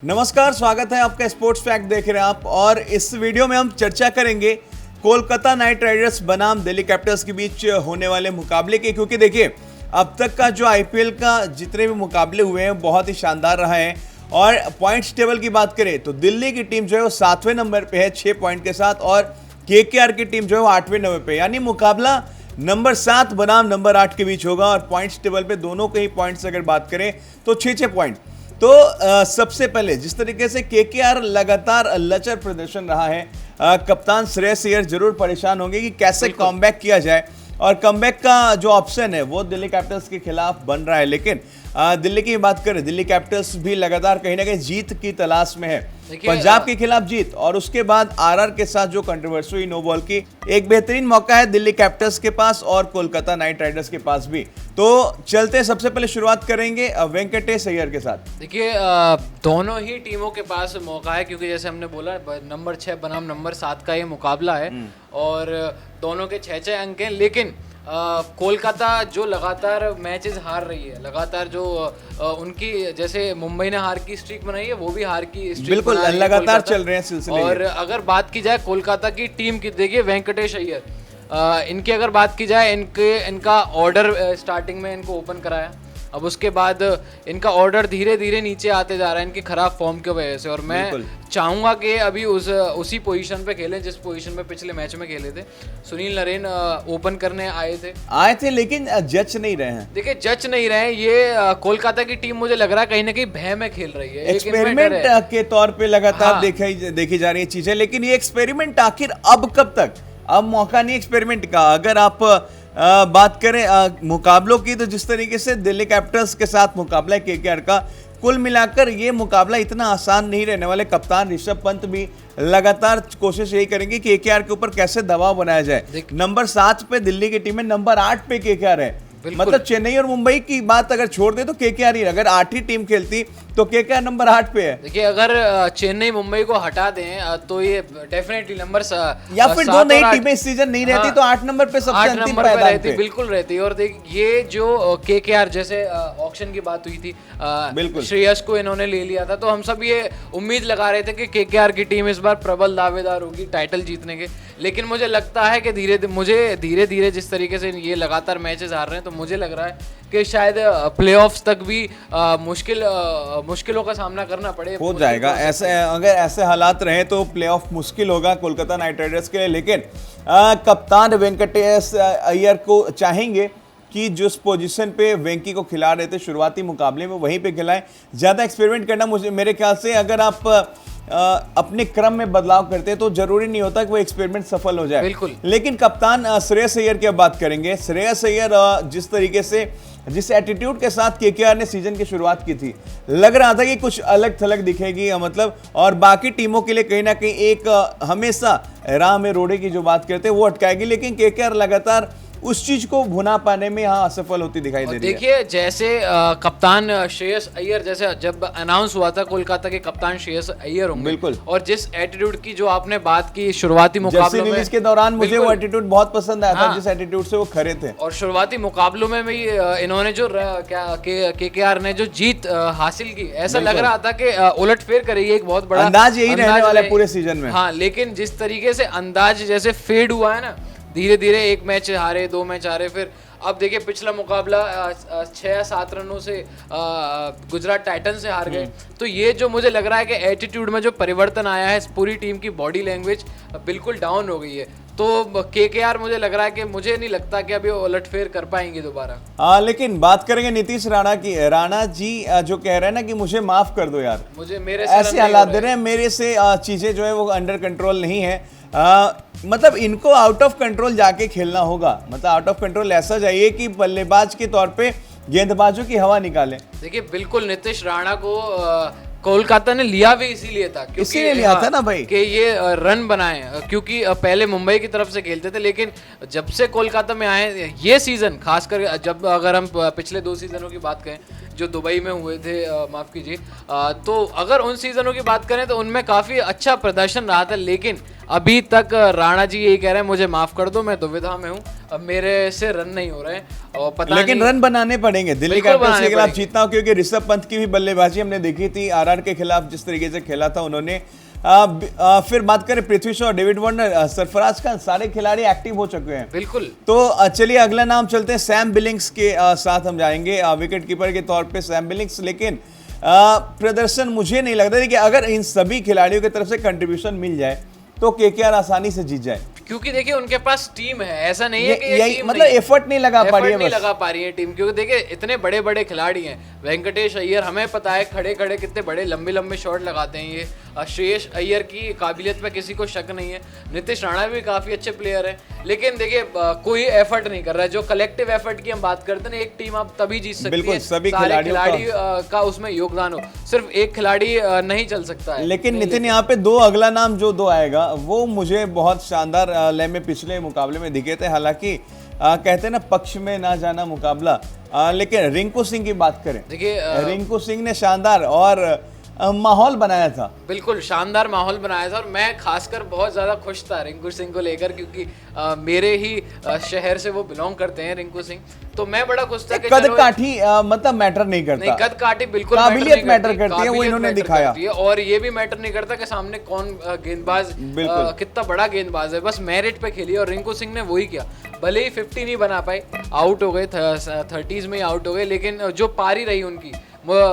नमस्कार, स्वागत है आपका स्पोर्ट्स फैक्ट देख रहे हैं आप। और इस वीडियो में हम चर्चा करेंगे कोलकाता नाइट राइडर्स बनाम दिल्ली कैपिटल्स के बीच होने वाले मुकाबले की, क्योंकि देखिए अब तक का जो आईपीएल का जितने भी मुकाबले हुए हैं बहुत ही शानदार रहा है। और पॉइंट्स टेबल की बात करें तो दिल्ली की टीम जो है वो 7वें नंबर पे है 6 पॉइंट के साथ, और केकेआर की टीम जो है वो 8वें नंबर पे, यानी मुकाबला नंबर 7 बनाम नंबर 8 के बीच होगा। और पॉइंट्स टेबल पे दोनों के ही पॉइंट्स अगर बात करें तो 6-6 पॉइंट। तो सबसे पहले जिस तरीके से केकेआर लगातार लचर प्रदर्शन रहा है, कप्तान श्रेयस अय्यर जरूर परेशान होंगे कि कैसे कमबैक किया जाए। और कमबैक का जो ऑप्शन है वो दिल्ली कैपिटल्स के खिलाफ बन रहा है। लेकिन दिल्ली की बात करें, दिल्ली कैपिटल्स भी लगातार कहीं ना कहीं जीत की तलाश में है। पंजाब के खिलाफ जीत और उसके बाद आरआर के साथ जो कंट्रोवर्सी हुई नो बॉल की, एक बेहतरीन मौका है दिल्ली कैपिटल्स के पास और कोलकाता नाइट राइडर्स के पास भी। तो चलते सबसे पहले शुरुआत करेंगे वेंकटेश अय्यर के साथ। देखिए दोनों ही टीमों के पास मौका है, क्योंकि जैसे हमने बोला नंबर 6 बनाम नंबर 7 का ये मुकाबला है और दोनों के 6-6 अंक हैं। लेकिन कोलकाता जो लगातार मैचेस हार रही है, लगातार जो उनकी जैसे मुंबई ने हार की स्ट्रीक बनाई है, वो भी हार की स्ट्रीक बिल्कुल लगातार चल रहे हैं सिलसिले। और अगर बात की जाए कोलकाता की टीम की, देखिए वेंकटेश अय्यर, इनकी अगर बात की जाए, इनका ऑर्डर स्टार्टिंग में इनको ओपन कराया, अब उसके बाद इनका ऑर्डर धीरे धीरे नीचे आते जा रहा है इनकी खराब फॉर्म की वजह से। और मैं चाहूंगा कि अभी उसी पोजीशन पे खेलें जिस पोजीशन पे पिछले मैच में खेले थे। सुनील नरेन ओपन करने आए थे लेकिन जज नहीं रहे हैं। देखिए जज नहीं रहे हैं। ये कोलकाता की टीम मुझे लग रहा है कहीं ना कहीं भय में खेल रही है, एक्सपेरिमेंट के तौर पे लगातार देखी जा रही है चीजें। लेकिन ये एक्सपेरिमेंट आखिर अब कब तक? अब मौका नहीं एक्सपेरिमेंट का। अगर आप बात करें मुकाबलों की, तो जिस तरीके से दिल्ली कैपिटल्स के साथ मुकाबला है केकेआर का, कुल मिलाकर ये मुकाबला इतना आसान नहीं रहने वाले। कप्तान ऋषभ पंत भी लगातार कोशिश यही करेंगे कि केकेआर के ऊपर कैसे दबाव बनाया जाए। नंबर 7 पे दिल्ली की टीम है, नंबर 8 पे केकेआर है। मतलब चेन्नई और मुंबई की बात अगर छोड़ दे तो केकेआर ही, अगर 8 ही टीम खेलती तो केकेआर नंबर 8 पे है। देखिए अगर चेन्नई मुंबई को हटा दें तो ये डेफिनेटली नंबर या फिर दो नई टीमें इस सीजन नहीं रहती तो 8 नंबर पे सबसे अंतिम पायदान पे बिल्कुल रहती। और देख ये जो केकेआर जैसे ऑक्शन की बात हुई थी, बिल्कुल श्रेयस को इन्होंने ले लिया था, तो हम सब ये उम्मीद लगा रहे थे कि केकेआर की टीम इस बार प्रबल दावेदार होगी टाइटल जीतने के। लेकिन मुझे लगता है कि धीरे धीरे जिस तरीके से ये लगातार मैचेस हार रहे हैं, तो मुझे लग रहा है कि शायद प्लेऑफ्स तक भी मुश्किलों का सामना करना पड़े हो जाएगा। ऐसे अगर ऐसे हालात रहे तो प्लेऑफ मुश्किल होगा कोलकाता नाइट राइडर्स के लिए। लेकिन कप्तान वेंकटेश अय्यर को चाहेंगे कि जिस पोजीशन पे वेंकी को खिला रहे थे शुरुआती मुकाबले में वहीं पे खिलाएं। ज़्यादा एक्सपेरिमेंट करना मेरे ख्याल से, अगर आप अपने क्रम में बदलाव करते हैं तो जरूरी नहीं होता कि वो एक्सपेरिमेंट सफल हो जाए। बिल्कुल। लेकिन कप्तान श्रेयस अय्यर की बात करेंगे। श्रेयस अय्यर जिस तरीके से, जिस एटीट्यूड के साथ केकेआर ने सीजन की शुरुआत की थी, लग रहा था कि कुछ अलग थलग दिखेगी, मतलब। और बाकी टीमों के लिए कहीं ना कहीं एक हमेशा राह में रोड़े की जो बात करते हैं वो अटकाएगी। लेकिन केकेआर लगातार उस चीज को भुना पाने में यहाँ असफल होती दिखाई दे रही है। देखिए जैसे कप्तान श्रेयस अय्यर, जैसे जब अनाउंस हुआ था कोलकाता के कप्तान श्रेयस अय्यर होंगे, बिल्कुल, और जिस एटीट्यूड की जो आपने बात की शुरुआती मुकाबलों में, के दौरान मुझे वो एटीट्यूड बहुत पसंद आया था, जिस एटीट्यूड से वो खड़े थे। और शुरुआती मुकाबलों में भी इन्होंने जो केकेआर ने जो जीत हासिल की, ऐसा लग रहा था कि उलटफेर करेगी, एक बहुत बड़ा अंदाज यही रहने वाला है पूरे सीजन में। हाँ, लेकिन जिस तरीके से अंदाज जैसे फेड हुआ है ना, धीरे धीरे एक मैच हारे, 2 मैच हारे, फिर अब देखिए पिछला मुकाबला 6-7 रनों से गुजरात टाइटन से हार गए। तो ये जो मुझे लग रहा है कि एटीट्यूड में जो परिवर्तन आया है, पूरी टीम की बॉडी लैंग्वेज बिल्कुल डाउन हो गई है। तो केकेआर मुझे लग रहा है कि, मुझे नहीं लगता कि अभी उलटफेर कर पाएंगे दोबारा। लेकिन बात करेंगे नीतीश राणा की। राणा जी जो कह रहे हैं ना कि मुझे माफ कर दो यार, मुझे मेरे ऐसे हालात दे रहे हैं, मेरे से चीजें जो है वो अंडर कंट्रोल नहीं है। मतलब इनको आउट ऑफ कंट्रोल जाके खेलना होगा। मतलब आउट ऑफ कंट्रोल ऐसा चाहिए कि बल्लेबाज के तौर पे गेंदबाजों की हवा निकाले। देखिए बिल्कुल नीतीश राणा को कोलकाता ने लिया भी इसीलिए था, इसीलिए लिया था ना भाई, कि ये रन बनाए, क्योंकि पहले मुंबई की तरफ से खेलते थे। लेकिन जब से कोलकाता में आए ये सीजन, खासकर जब अगर हम पिछले 2 सीजनों की बात करें, जो दुबई में हुए थे, माफ़ कीजिए, तो अगर उन सीज़नों की बात करें तो उनमें काफ़ी अच्छा प्रदर्शन रहा था, लेकिन अभी तक राणा जी यही कह रहे हैं मुझे माफ़ कर दो, मैं दुविधा में हूँ, अब मेरे से रन नहीं हो रहे हैं और पता लेकिन नहीं, रन बनाने पड़ेंगे दिल्ली बिल्कुल कैपिटल्स के बनाने खिलाफ पड़ेंगे। जीतना हो, क्योंकि ऋषभ पंत की भी बल्लेबाजी हमने देखी थी आरआर के खिलाफ, जिस तरीके से खेला था उन्होंने। फिर बात करें पृथ्वी शॉ, डेविड वार्नर, सरफराज खान, सारे खिलाड़ी एक्टिव हो चुके हैं। बिल्कुल। तो चलिए अगला नाम चलते हैं सैम बिलिंग्स के साथ हम जाएंगे, विकेट कीपर के तौर पे सैम बिलिंग्स। लेकिन प्रदर्शन मुझे नहीं लगता कि अगर इन सभी खिलाड़ियों की तरफ से कंट्रीब्यूशन मिल जाए तो केकेआर आसानी से जीत जाए, क्योंकि देखिए उनके पास टीम है, ऐसा नहीं है कि यही टीम मतलब एफर्ट नहीं लगा पा रही है, नहीं बस लगा पा रही है टीम, क्योंकि देखिए इतने बड़े बड़े खिलाड़ी हैं, वेंकटेश अय्यर, हमें पता है खड़े खड़े कितने बड़े लंबे लंबे शॉट लगाते हैं ये, श्रेयस अय्यर की काबिलियत पे किसी को शक नहीं है, नीतीश राणा भी काफी अच्छे प्लेयर हैं, लेकिन देखिए कोई एफर्ट नहीं कर रहा है। जो कलेक्टिव एफर्ट की हम बात करते हैं, एक टीम आप तभी जीत सकती है सभी सारे खिलाड़ी का उसमें योगदान हो, सिर्फ एक खिलाड़ी नहीं चल सकता है। लेकिन नितिन यहाँ पे अगला नाम जो आएगा वो मुझे बहुत शानदार लय में पिछले मुकाबले में दिखे थे। हालांकि कहते हैं ना पक्ष में ना जाना मुकाबला, लेकिन रिंकू सिंह की बात करें, देखिए रिंकू सिंह ने शानदार और माहौल बनाया था, बिल्कुल शानदार माहौल बनाया था, और मैं खासकर बहुत ज़्यादा खुश था रिंकू सिंह को लेकर, क्योंकि मेरे ही शहर से वो बिलोंग करते हैं रिंकू सिंह, तो मैं बड़ा खुश था कि कद काठी मतलब मैटर नहीं करता, नहीं कद काठी बिल्कुल काबिलियत मैटर करती है, वो इन्होंने दिखाया, और ये भी मैटर नहीं करता कि सामने कौन गेंदबाज कितना बड़ा गेंदबाज है, बस मेरिट पे खेली, और रिंकू सिंह ने वही किया। भले ही 50 नहीं बना पाए, आउट हो गए, 30s में ही आउट हो गए, लेकिन जो पारी रही उनकी,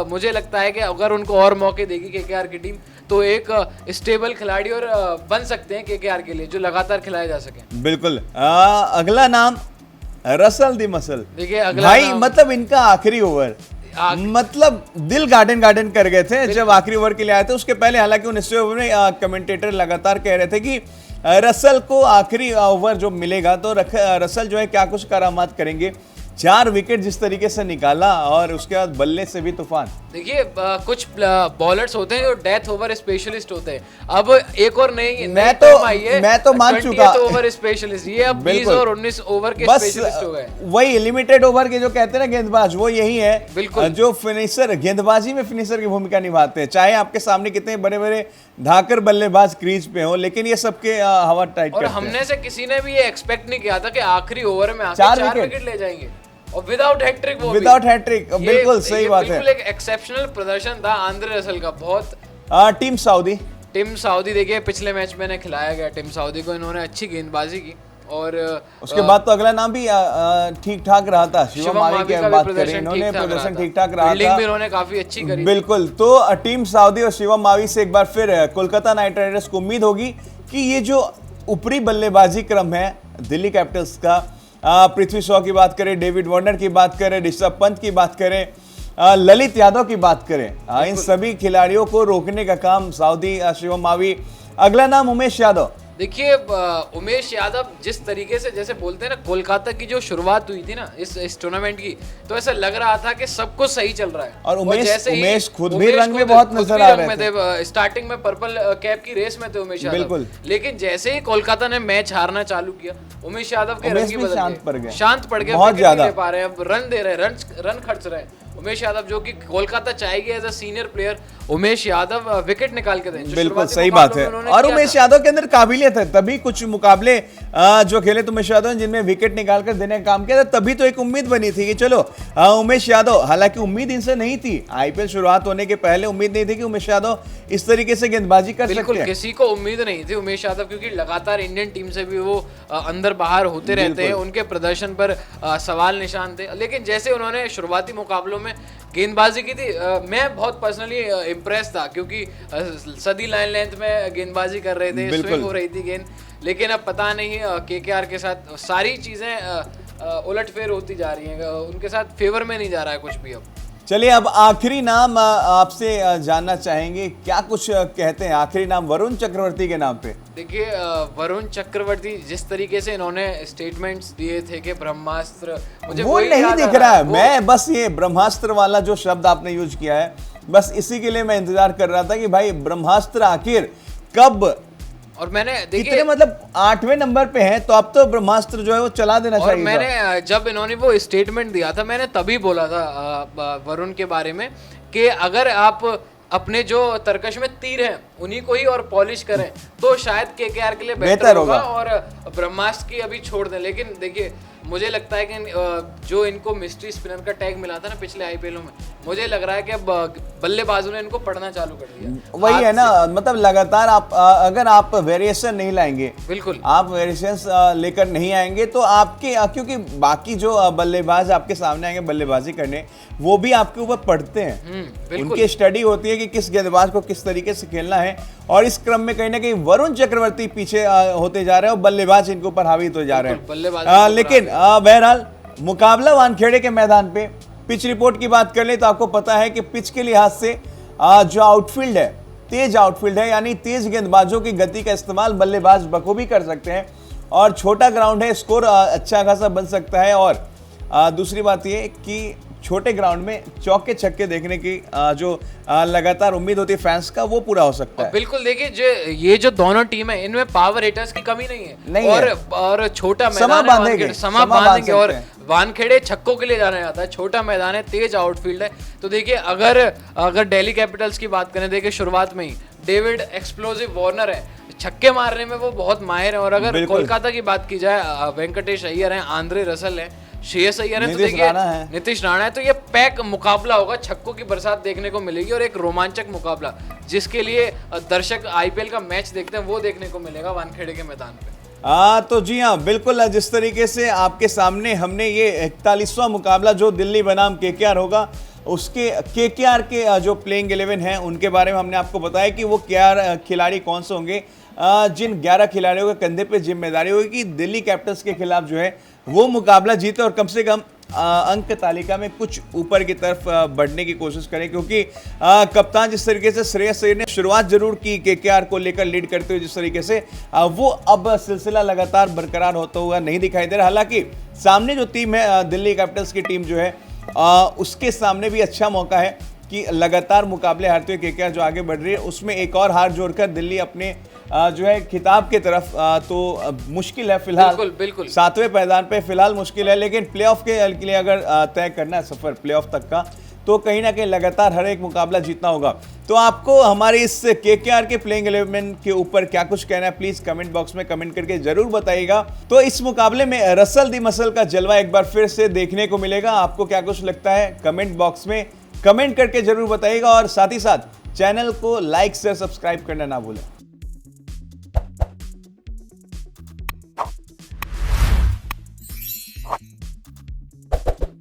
मुझे लगता है कि अगर उनको और मौके देगी केकेआर की टीम तो एक स्टेबल खिलाड़ी और बन सकते हैं केकेआर के लिए, जो लगातार खिलाए जा सके। बिल्कुल। अगला नाम रसल दी मसल, देखिए अगला भाई मतलब इनका आखिरी ओवर मतलब दिल गार्डन कर गए थे जब आखिरी ओवर के लिए आए थे। उसके पहले हालांकि 19वें ओवर में कमेंटेटर लगातार कह रहे थे कि रसल को आखिरी ओवर जो मिलेगा तो रसल जो है क्या कुछ करामात करेंगे। 4 विकेट जिस तरीके से निकाला और उसके बाद बल्ले से भी तूफान। देखिए कुछ बॉलर्स होते हैं जो डेथ ओवर स्पेशलिस्ट होते हैं, अब एक और मैं तो मान चुका ओवर स्पेशलिस्ट, ये अब 20 और 19 ओवर के स्पेशलिस्ट हो गए। वही लिमिटेड ओवर के जो कहते हैं ना गेंदबाज, वो यही है बिल्कुल, जो फिनिशर गेंदबाजी में फिनिशर की भूमिका निभाते हैं, चाहे आपके सामने कितने बड़े बड़े धाकर बल्लेबाज क्रीज पे हो, लेकिन ये सबके हवा टाइट और हमने से किसी ने भी ये एक्सपेक्ट नहीं किया था कि आखिरी ओवर में आके 4 विकेट ले जाएंगे और विदाउट हैट्रिक, वो विदाउट हैट्रिक, बिल्कुल सही बात है। बिल्कुल एक एक्सेप्शनल प्रदर्शन था आंद्रे रसल का। बहुत टीम सऊदी देखिए पिछले मैच में खिलाया गया टीम सऊदी को, इन्होंने अच्छी गेंदबाजी की, और उसके बाद तो अगला नाम भी ठीक ठाक रहा था, शिवम मावी की बात करें, इन्होंने प्रदर्शन ठीक ठाक रहा था, भी इन्होंने काफी अच्छी करी। बिल्कुल। तो टीम सऊदी और शिवम मावी से एक बार फिर कोलकाता नाइट राइडर्स को उम्मीद होगी कि ये जो ऊपरी बल्लेबाजी क्रम है दिल्ली कैपिटल्स का, पृथ्वी शॉ की बात करें, डेविड वार्नर की बात करें, ऋषभ पंत की बात करें, ललित यादव की बात करें, इन सभी खिलाड़ियों को रोकने का काम सऊदी शिवम मावी। अगला नाम उमेश यादव। देखिए उमेश यादव जिस तरीके से जैसे बोलते हैं ना, कोलकाता की जो शुरुआत हुई थी ना इस टूर्नामेंट की, तो ऐसा लग रहा था कि सब कुछ सही चल रहा है, और उमेश खुद भी रंग में बहुत नजर आ रहे थे। स्टार्टिंग में पर्पल कैप की रेस में थे उमेश यादव, लेकिन जैसे ही कोलकाता ने मैच हारना चालू किया, उमेश यादव के रंग ही शांत पड़ गए, बहुत ज्यादा पा रहे हैं, अब रन दे रहे हैं, रन खर्च रहे हैं। उमेश यादव जो कि कोलकाता चाहेगी as a senior player, Umesh Yadav wicket निकाल के दें, बिल्कुल सही बात है। और उमेश यादव के अंदर काबिलियत है, तभी कुछ मुकाबले जो खेले तो उमेश यादव जिनमें विकेट निकाल कर देने का काम किया था, तभी तो एक उम्मीद बनी थी कि चलो उमेश यादव, हालांकि उम्मीद इनसे नहीं थी, आईपीएल शुरुआत होने के पहले उम्मीद नहीं थी कि उमेश यादव इस तरीके से गेंदबाजी कर सकते हैं। किसी को उम्मीद नहीं थी उमेश यादव, क्योंकि लगातार इंडियन टीम से भी वो अंदर बाहर होते रहते हैं, उनके प्रदर्शन पर सवाल निशान थे, लेकिन जैसे उन्होंने शुरुआती मुकाबलों में गेंदबाजी की थी, मैं बहुत पर्सनली इम्प्रेस था, क्योंकि सदी लाइन लेंथ में गेंदबाजी कर रहे थे, स्विंग हो रही थी गेंद, लेकिन अब पता नहीं केकेआर के साथ सारी चीजें उलटफेर होती जा रही हैं, उनके साथ फेवर में नहीं जा रहा है कुछ भी। अब चलिए अब आखिरी नाम आपसे जानना चाहेंगे, क्या कुछ कहते हैं आखिरी नाम वरुण चक्रवर्ती के नाम पे। देखिए वरुण चक्रवर्ती जिस तरीके से इन्होंने स्टेटमेंट्स दिए थे कि ब्रह्मास्त्र, मुझे वो नहीं दिख रहा है, मैं बस ये ब्रह्मास्त्र वाला जो शब्द आपने यूज किया है, बस इसी के लिए मैं इंतजार कर रहा था कि भाई ब्रह्मास्त्र आखिर कब और मैंने कितने देखिए मतलब 8वें नंबर पे हैं, तो अब तो ब्रह्मास्त्र जो है वो चला देना और चाहिए था। मैंने जब इन्होंने वो स्टेटमेंट दिया था मैंने तभी बोला था वरुण के बारे में कि अगर आप अपने जो तरकश में तीर हैं उन्हीं को ही और पॉलिश करें तो शायद केकेआर के लिए बेहतर होगा और ब्रह्मास्त्र की अभी छोड़ दें। लेकिन देखिए मुझे लगता है कि जो इनको मिस्ट्री स्पिनर का टैग मिला था ना पिछले आईपीएलों में, मुझे लग रहा है कि अब बल्लेबाजों ने इनको पढ़ना चालू कर दिया। वही है ना, मतलब लगातार आप अगर आप वेरिएशन नहीं लाएंगे, बिल्कुल आप वेरिएशंस लेकर नहीं आएंगे तो आपके क्योंकि बाकी जो बल्लेबाज आपके सामने आएंगे बल्लेबाजी करने, वो भी आपके ऊपर पढ़ते हैं। उनकी स्टडी होती है कि किस गेंदबाज को किस तरीके से खेलना है, और इस क्रम में कहीं ना कहीं वरुण चक्रवर्ती पीछे होते जा रहे हैं और बल्लेबाज इनके ऊपर हावी होते जा रहे हैं। लेकिन बहरहाल मुकाबला वानखेड़े के मैदान पे पिच रिपोर्ट की बात कर ले तो आपको पता है कि पिच के लिहाज से जो आउटफील्ड है, तेज आउटफील्ड है, यानी तेज गेंदबाजों की गति का इस्तेमाल बल्लेबाज बखूबी कर सकते हैं, और छोटा ग्राउंड है, स्कोर अच्छा खासा बन सकता है। और दूसरी बात यह कि छोटे ग्राउंड में चौके छक्के देखने की जो लगातार उम्मीद होती है फैंस का, वो पूरा हो सकता है। बिल्कुल देखिए ये जो दोनों टीम है इनमें पावर हिटर्स की कमी नहीं है, नहीं और छोटा समा मैदान बांधेंगे, समा बांधेंगे और वानखेड़े छक्कों के लिए जाना जाता है। छोटा मैदान है, तेज आउटफील्ड है। तो देखिए अगर दिल्ली कैपिटल्स की बात करें, देखिए शुरुआत में ही डेविड एक्सप्लोसिव वार्नर है, छक्के मारने में वो बहुत माहिर है। और अगर कोलकाता की बात की जाए, वेंकटेश अय्यर हैं, आंद्रे रसल हैं, श्रेयस अय्यर है, तो देखिए नीतीश राणा है, तो ये पैक मुकाबला होगा, छक्कों की बरसात देखने को मिलेगी और एक रोमांचक मुकाबला जिसके लिए दर्शक आईपीएल का मैच देखते हैं वो देखने को मिलेगा वानखेड़े के मैदान पे। तो जी हाँ बिल्कुल, जिस तरीके से आपके सामने हमने ये 41वां मुकाबला जो दिल्ली बनाम केकेआर होगा, उसके केकेआर के जो प्लेइंग 11 हैं उनके बारे में हमने आपको बताया कि वो क्या खिलाड़ी कौन से होंगे, जिन 11 खिलाड़ियों के कंधे पे जिम्मेदारी होगी कि दिल्ली कैपिटल्स के खिलाफ जो है वो मुकाबला जीते और कम से कम अंक तालिका में कुछ ऊपर की तरफ बढ़ने की कोशिश करें। क्योंकि कप्तान जिस तरीके से श्रेयस अय्यर ने शुरुआत जरूर की केकेआर को लेकर लीड करते हुए, जिस तरीके से वो अब सिलसिला लगातार बरकरार होता हुआ नहीं दिखाई दे रहा। हालांकि सामने जो टीम है दिल्ली कैपिटल्स की टीम जो है उसके सामने भी अच्छा मौका है कि लगातार मुकाबले हारते हुए केकेआर जो आगे बढ़ रही है उसमें एक और हार जोड़कर दिल्ली अपने जो है खिताब की तरफ तो मुश्किल है फिलहाल, बिल्कुल 7वें पायदान पे फिलहाल मुश्किल है। लेकिन प्लेऑफ के लिए अगर तय करना है सफर प्लेऑफ तक का, तो कहीं ना कहीं लगातार हर एक मुकाबला जीतना होगा। तो आपको हमारे इस केकेआर के प्लेइंग 11 के ऊपर क्या कुछ कहना है, प्लीज कमेंट बॉक्स में कमेंट करके जरूर बताइएगा। तो इस मुकाबले में रसल दी मसल का जलवा एक बार फिर से देखने को मिलेगा। आपको क्या कुछ लगता है कमेंट बॉक्स में कमेंट करके जरूर बताइएगा, और साथ ही साथ चैनल को लाइक से सब्सक्राइब करना ना भूलें।